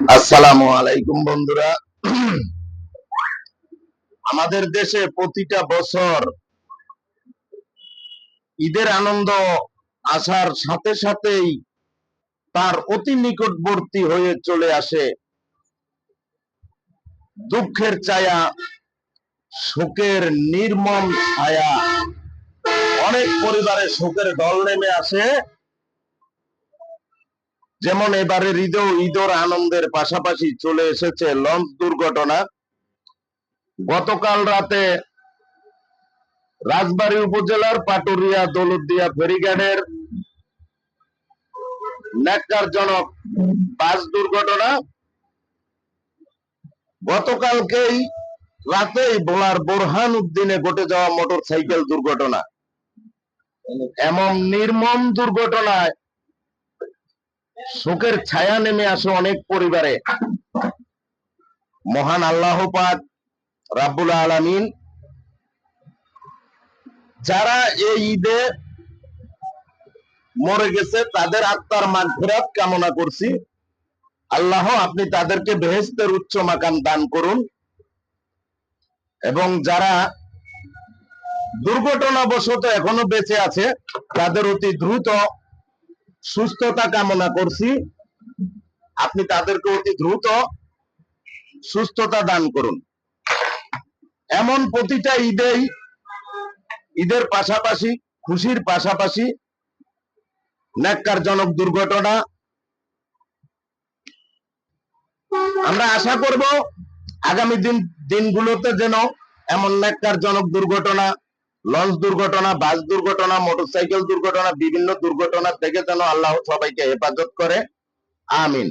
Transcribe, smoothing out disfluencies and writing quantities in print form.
আসসালামু আলাইকুম বন্ধুরা। আমাদের দেশে প্রতিটা বছর ঈদের আনন্দ আসার সাথে সাথেই তার অতি নিকটবর্তী হয়ে চলে আসে দুঃখের ছায়া, শোকের নির্মম ছায়া। অনেক পরিবারে শোকের ঢল নেমে আসে। যেমন এবারের ঈদের আনন্দের পাশাপাশি চলে এসেছে লঞ্চ দুর্ঘটনা। গতকাল রাতে রাজবাড়ী উপজেলার পাটুরিয়া দৌলতদিয়া ফেরিঘাটের ন্যাক্কারজনক বাস দুর্ঘটনা। গতকালকেই রাতেই ভোলার বোরহান উদ্দিনে ঘটে যাওয়া মোটরসাইকেল দুর্ঘটনা। এমন নির্মম দুর্ঘটনায় শোকের ছায়া নেমে আসে অনেক পরিবারে। মহান আল্লাহ পাক রাব্বুল আলামিন যারা এই ঈদে মরে গেছে তাদের আত্মার মাগফিরাত কামনা করছি। আল্লাহ আপনি তাদেরকে বেহেশতের উচ্চ মাকাম দান করুন, এবং যারা দুর্ঘটনাবশত এখনো বেঁচে আছে তাদের অতি দ্রুত সুস্থতা কামনা করছি। আপনি তাদেরকে অতি দ্রুত সুস্থতা দান করুন। এমন প্রতিটা ঈদের পাশাপাশি, খুশির পাশাপাশি ন্যাক্কারজনক দুর্ঘটনা। আমরা আশা করব আগামী দিনগুলোতে যেন এমন ন্যাক্কারজনক দুর্ঘটনা, লঞ্চ দুর্ঘটনা, বাস দুর্ঘটনা, মোটরসাইকেল দুর্ঘটনা, বিভিন্ন দুর্ঘটনা থেকে যেন আল্লাহ সবাইকে হেফাজত করে। আমিন।